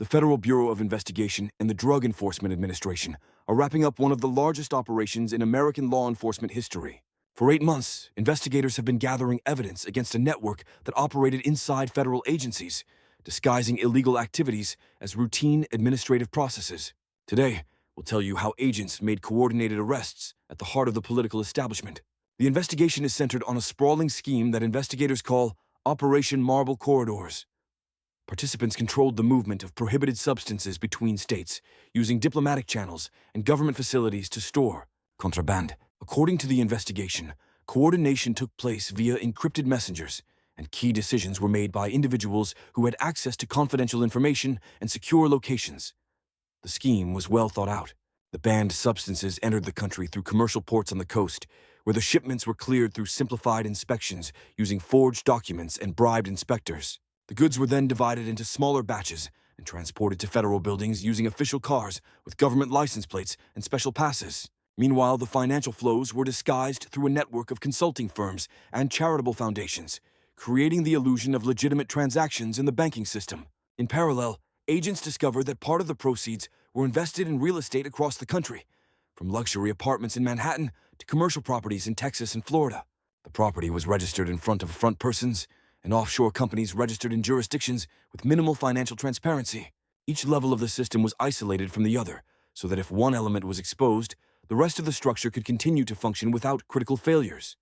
The Federal Bureau of Investigation and the Drug Enforcement Administration are wrapping up one of the largest operations in American law enforcement history. For 8 months, investigators have been gathering evidence against a network that operated inside federal agencies, disguising illegal activities as routine administrative processes. Today, we'll tell you how agents made coordinated arrests at the heart of the political establishment. The investigation is centered on a sprawling scheme that investigators call Operation Marble Corridors. Participants controlled the movement of prohibited substances between states, using diplomatic channels and government facilities to store contraband. According to the investigation, coordination took place via encrypted messengers, and key decisions were made by individuals who had access to confidential information and secure locations. The scheme was well thought out. The banned substances entered the country through commercial ports on the coast, where the shipments were cleared through simplified inspections using forged documents and bribed inspectors. The goods were then divided into smaller batches and transported to federal buildings using official cars with government license plates and special passes. Meanwhile, the financial flows were disguised through a network of consulting firms and charitable foundations, creating the illusion of legitimate transactions in the banking system. In parallel, agents discovered that part of the proceeds were invested in real estate across the country, from luxury apartments in Manhattan to commercial properties in Texas and Florida. The property was registered in front of front persons, and offshore companies registered in jurisdictions with minimal financial transparency. Each level of the system was isolated from the other, so that if one element was exposed, the rest of the structure could continue to function without critical failures.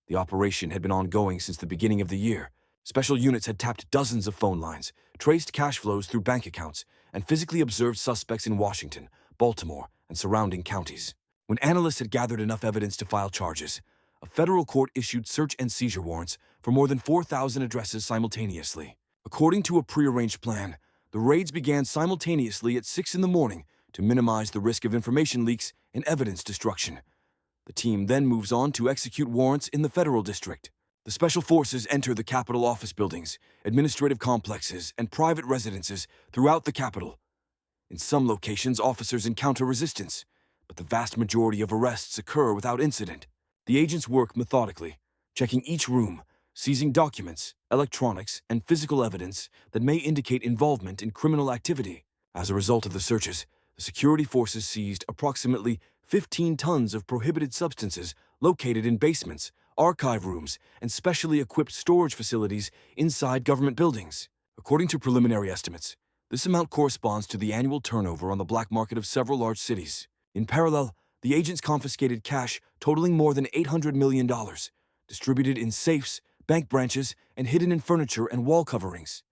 The operation had been ongoing since the beginning of the year. Special units had tapped dozens of phone lines, traced cash flows through bank accounts, and physically observed suspects in Washington, Baltimore, and surrounding counties. When analysts had gathered enough evidence to file charges, a federal court issued search and seizure warrants for more than 4,000 addresses simultaneously. According to a prearranged plan, the raids began simultaneously at 6 in the morning to minimize the risk of information leaks and evidence destruction. The team then moves on to execute warrants in the federal district. The special forces enter the Capitol office buildings, administrative complexes, and private residences throughout the Capitol. In some locations, officers encounter resistance, but the vast majority of arrests occur without incident. The agents work methodically, checking each room, seizing documents, electronics, and physical evidence that may indicate involvement in criminal activity. As a result of the searches, the security forces seized approximately 15 tons of prohibited substances located in basements, archive rooms, and specially equipped storage facilities inside government buildings. According to preliminary estimates, this amount corresponds to the annual turnover on the black market of several large cities. In parallel, the agents confiscated cash totaling more than $800 million, distributed in safes, bank branches, and hidden in furniture and wall coverings.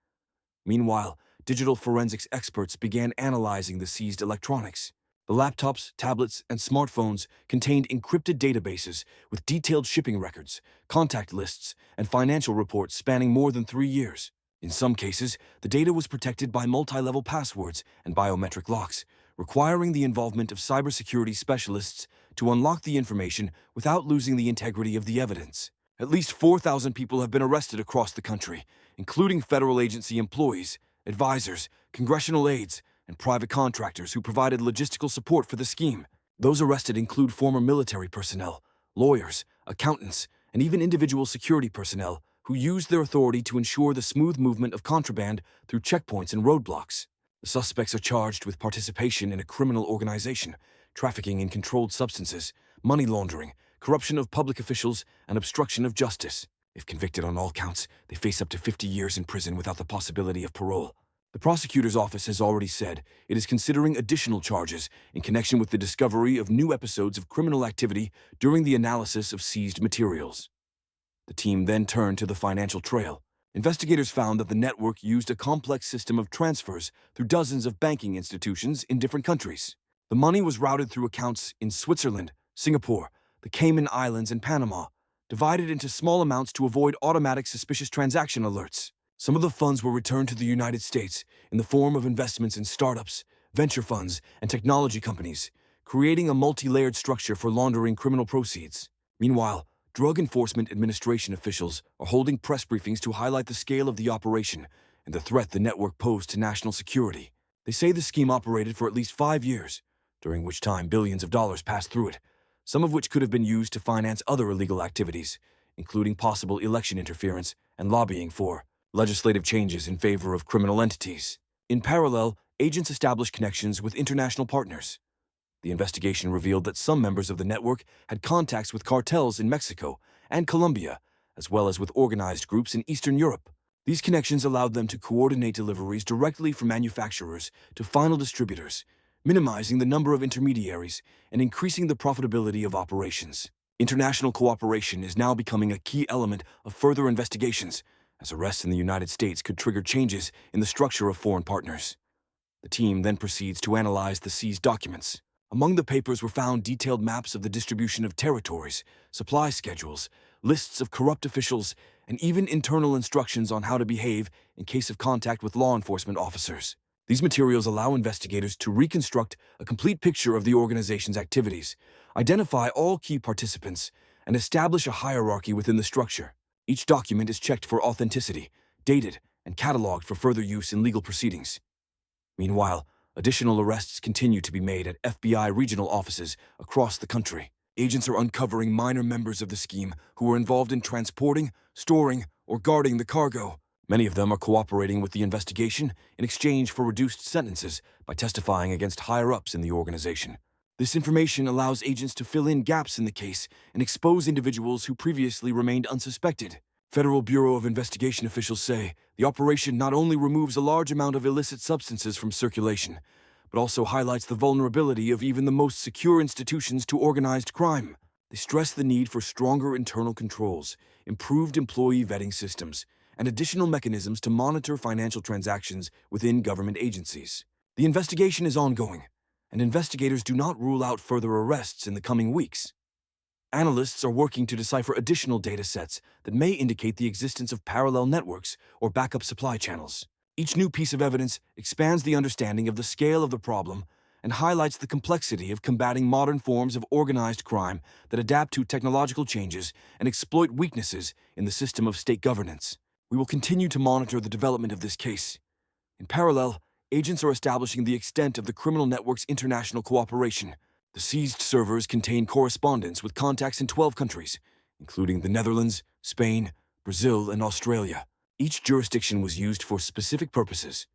Meanwhile, digital forensics experts began analyzing the seized electronics. The laptops, tablets, and smartphones contained encrypted databases with detailed shipping records, contact lists, and financial reports spanning more than 3 years. In some cases, the data was protected by multi-level passwords and biometric locks, requiring the involvement of cybersecurity specialists to unlock the information without losing the integrity of the evidence. At least 4,000 people have been arrested across the country, including federal agency employees, advisors, congressional aides, and private contractors who provided logistical support for the scheme. Those arrested include former military personnel, lawyers, accountants, and even individual security personnel who used their authority to ensure the smooth movement of contraband through checkpoints and roadblocks. The suspects are charged with participation in a criminal organization, trafficking in controlled substances, money laundering, corruption of public officials, and obstruction of justice. If convicted on all counts, they face up to 50 years in prison without the possibility of parole. The prosecutor's office has already said it is considering additional charges in connection with the discovery of new episodes of criminal activity during the analysis of seized materials. The team then turned to the financial trail. Investigators found that the network used a complex system of transfers through dozens of banking institutions in different countries. The money was routed through accounts in Switzerland, Singapore, the Cayman Islands, and Panama, divided into small amounts to avoid automatic suspicious transaction alerts. Some of the funds were returned to the United States in the form of investments in startups, venture funds, and technology companies, creating a multi-layered structure for laundering criminal proceeds. Meanwhile, Drug Enforcement Administration officials are holding press briefings to highlight the scale of the operation and the threat the network posed to national security. They say the scheme operated for at least 5 years, during which time billions of dollars passed through it, some of which could have been used to finance other illegal activities, including possible election interference and lobbying for legislative changes in favor of criminal entities. In parallel, agents established connections with international partners. The investigation revealed that some members of the network had contacts with cartels in Mexico and Colombia, as well as with organized groups in Eastern Europe. These connections allowed them to coordinate deliveries directly from manufacturers to final distributors, minimizing the number of intermediaries and increasing the profitability of operations. International cooperation is now becoming a key element of further investigations, as arrests in the United States could trigger changes in the structure of foreign partners. The team then proceeds to analyze the seized documents. Among the papers were found detailed maps of the distribution of territories, supply schedules, lists of corrupt officials, and even internal instructions on how to behave in case of contact with law enforcement officers. These materials allow investigators to reconstruct a complete picture of the organization's activities, identify all key participants, and establish a hierarchy within the structure. Each document is checked for authenticity, dated, and cataloged for further use in legal proceedings. Meanwhile, additional arrests continue to be made at FBI regional offices across the country. Agents are uncovering minor members of the scheme who were involved in transporting, storing, or guarding the cargo. Many of them are cooperating with the investigation in exchange for reduced sentences by testifying against higher-ups in the organization. This information allows agents to fill in gaps in the case and expose individuals who previously remained unsuspected. Federal Bureau of Investigation officials say the operation not only removes a large amount of illicit substances from circulation, but also highlights the vulnerability of even the most secure institutions to organized crime. They stress the need for stronger internal controls, improved employee vetting systems, and additional mechanisms to monitor financial transactions within government agencies. The investigation is ongoing, and investigators do not rule out further arrests in the coming weeks. Analysts are working to decipher additional data sets that may indicate the existence of parallel networks or backup supply channels. Each new piece of evidence expands the understanding of the scale of the problem and highlights the complexity of combating modern forms of organized crime that adapt to technological changes and exploit weaknesses in the system of state governance. We will continue to monitor the development of this case. In parallel, agents are establishing the extent of the criminal network's international cooperation. The seized servers contain correspondence with contacts in 12 countries, including the Netherlands, Spain, Brazil, and Australia. Each jurisdiction was used for specific purposes: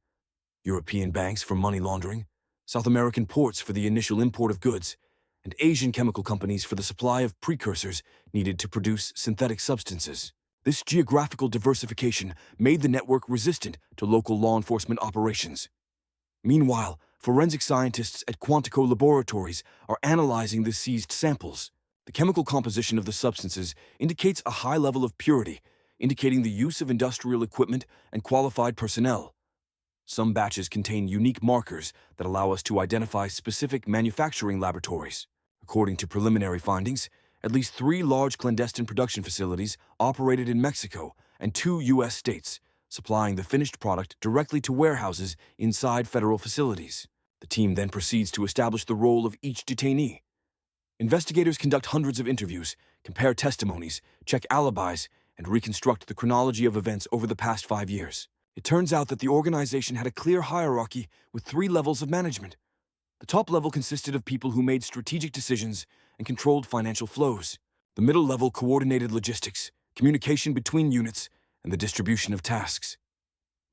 European banks for money laundering, South American ports for the initial import of goods, and Asian chemical companies for the supply of precursors needed to produce synthetic substances. This geographical diversification made the network resistant to local law enforcement operations. Meanwhile, forensic scientists at Quantico laboratories are analyzing the seized samples. The chemical composition of the substances indicates a high level of purity, indicating the use of industrial equipment and qualified personnel. Some batches contain unique markers that allow us to identify specific manufacturing laboratories. According to preliminary findings, at least 3 large clandestine production facilities operated in Mexico and 2 U.S. states, supplying the finished product directly to warehouses inside federal facilities. The team then proceeds to establish the role of each detainee. Investigators conduct hundreds of interviews, compare testimonies, check alibis, and reconstruct the chronology of events over the past 5 years. It turns out that the organization had a clear hierarchy with 3 levels of management. The top level consisted of people who made strategic decisions and controlled financial flows. The middle level coordinated logistics, communication between units, and the distribution of tasks.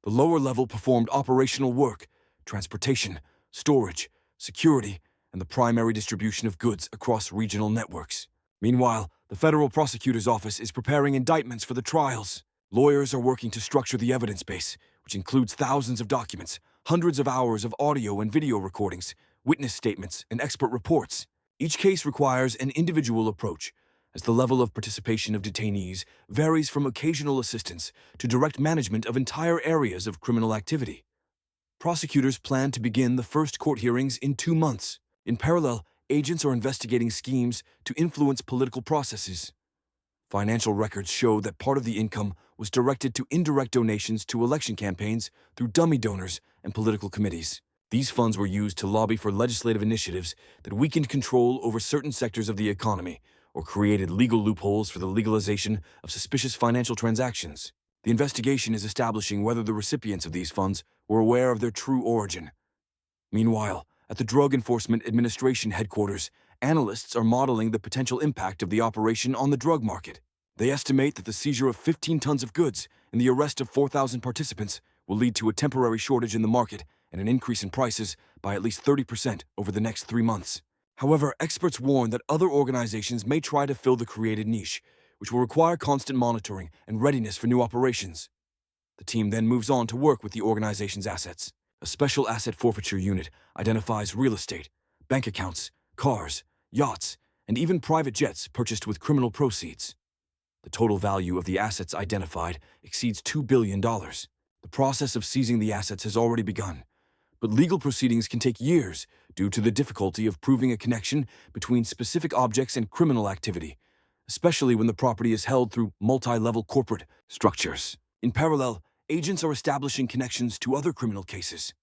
The lower level performed operational work, transportation, storage, security, and the primary distribution of goods across regional networks. Meanwhile, the federal prosecutor's office is preparing indictments for the trials. Lawyers are working to structure the evidence base, which includes thousands of documents, hundreds of hours of audio and video recordings, witness statements, and expert reports. Each case requires an individual approach, as the level of participation of detainees varies from occasional assistance to direct management of entire areas of criminal activity. Prosecutors plan to begin the first court hearings in 2 months. In parallel, agents are investigating schemes to influence political processes. Financial records show that part of the income was directed to indirect donations to election campaigns through dummy donors and political committees. These funds were used to lobby for legislative initiatives that weakened control over certain sectors of the economy or created legal loopholes for the legalization of suspicious financial transactions. The investigation is establishing whether the recipients of these funds were aware of their true origin. Meanwhile, at the Drug Enforcement Administration headquarters, analysts are modeling the potential impact of the operation on the drug market. They estimate that the seizure of 15 tons of goods and the arrest of 4,000 participants will lead to a temporary shortage in the market and an increase in prices by at least 30% over the next 3 months. However, experts warn that other organizations may try to fill the created niche, which will require constant monitoring and readiness for new operations. The team then moves on to work with the organization's assets. A special asset forfeiture unit identifies real estate, bank accounts, cars, yachts, and even private jets purchased with criminal proceeds. The total value of the assets identified exceeds $2 billion. The process of seizing the assets has already begun, but legal proceedings can take years due to the difficulty of proving a connection between specific objects and criminal activity, especially when the property is held through multi-level corporate structures. In parallel, agents are establishing connections to other criminal cases.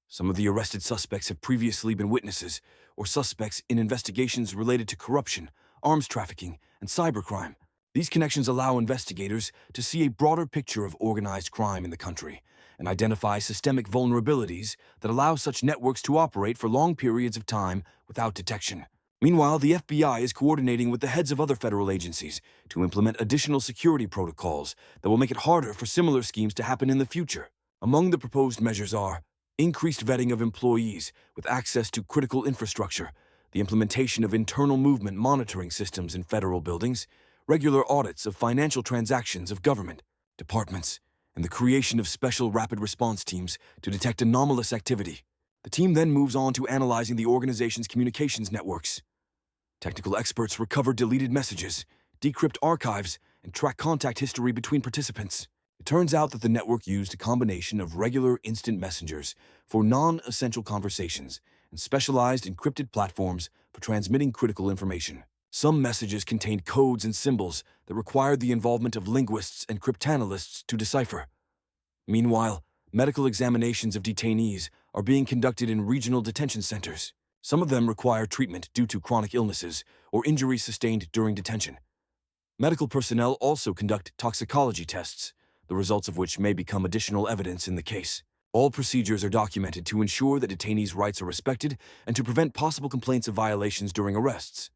Some of the arrested suspects have previously been witnesses or suspects in investigations related to corruption, arms trafficking, and cybercrime. These connections allow investigators to see a broader picture of organized crime in the country and identify systemic vulnerabilities that allow such networks to operate for long periods of time without detection. Meanwhile, the FBI is coordinating with the heads of other federal agencies to implement additional security protocols that will make it harder for similar schemes to happen in the future. Among the proposed measures are increased vetting of employees with access to critical infrastructure, the implementation of internal movement monitoring systems in federal buildings, regular audits of financial transactions of government departments, and the creation of special rapid response teams to detect anomalous activity. The team then moves on to analyzing the organization's communications networks. Technical experts recover deleted messages, decrypt archives, and track contact history between participants. It turns out that the network used a combination of regular instant messengers for non-essential conversations and specialized encrypted platforms for transmitting critical information. Some messages contained codes and symbols that required the involvement of linguists and cryptanalysts to decipher. Meanwhile, medical examinations of detainees are being conducted in regional detention centers. Some of them require treatment due to chronic illnesses or injuries sustained during detention. Medical personnel also conduct toxicology tests, the results of which may become additional evidence in the case. All procedures are documented to ensure that detainees' rights are respected and to prevent possible complaints of violations during arrests.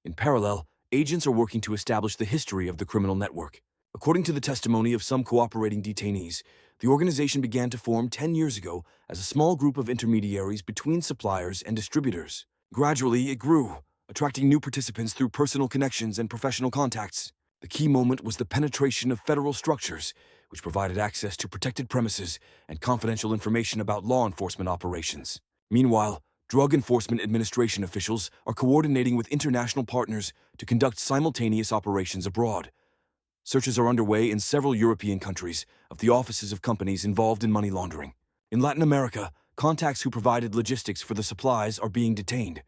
In parallel, agents are working to establish the history of the criminal network. According to the testimony of some cooperating detainees, the organization began to form 10 years ago as a small group of intermediaries between suppliers and distributors. Gradually, it grew, attracting new participants through personal connections and professional contacts. The key moment was the penetration of federal structures, which provided access to protected premises and confidential information about law enforcement operations. Meanwhile, Drug Enforcement Administration officials are coordinating with international partners to conduct simultaneous operations abroad. Searches are underway in several European countries of the offices of companies involved in money laundering. In Latin America, contacts who provided logistics for the supplies are being detained.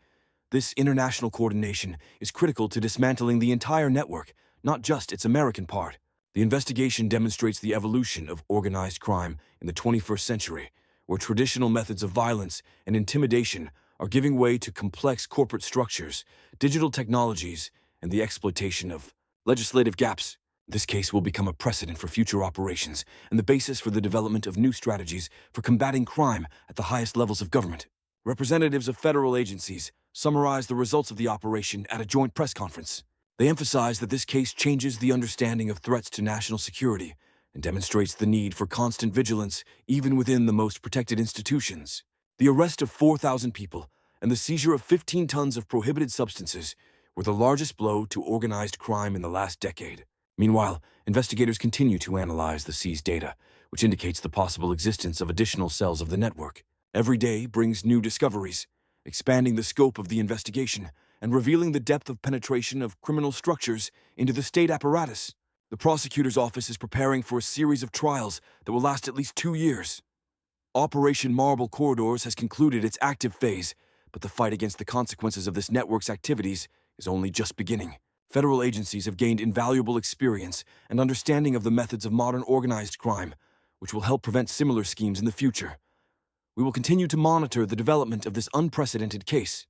This international coordination is critical to dismantling the entire network, not just its American part. The investigation demonstrates the evolution of organized crime in the 21st century, where traditional methods of violence and intimidation are giving way to complex corporate structures, digital technologies, and the exploitation of legislative gaps. This case will become a precedent for future operations and the basis for the development of new strategies for combating crime at the highest levels of government. Representatives of federal agencies summarized the results of the operation at a joint press conference. They emphasized that this case changes the understanding of threats to national security and demonstrates the need for constant vigilance even within the most protected institutions. The arrest of 4,000 people and the seizure of 15 tons of prohibited substances were the largest blow to organized crime in the last decade. Meanwhile, investigators continue to analyze the seized data, which indicates the possible existence of additional cells of the network. Every day brings new discoveries, expanding the scope of the investigation and revealing the depth of penetration of criminal structures into the state apparatus. The prosecutor's office is preparing for a series of trials that will last at least 2 years. Operation Marble Corridors has concluded its active phase, but the fight against the consequences of this network's activities is only just beginning. Federal agencies have gained invaluable experience and understanding of the methods of modern organized crime, which will help prevent similar schemes in the future. We will continue to monitor the development of this unprecedented case.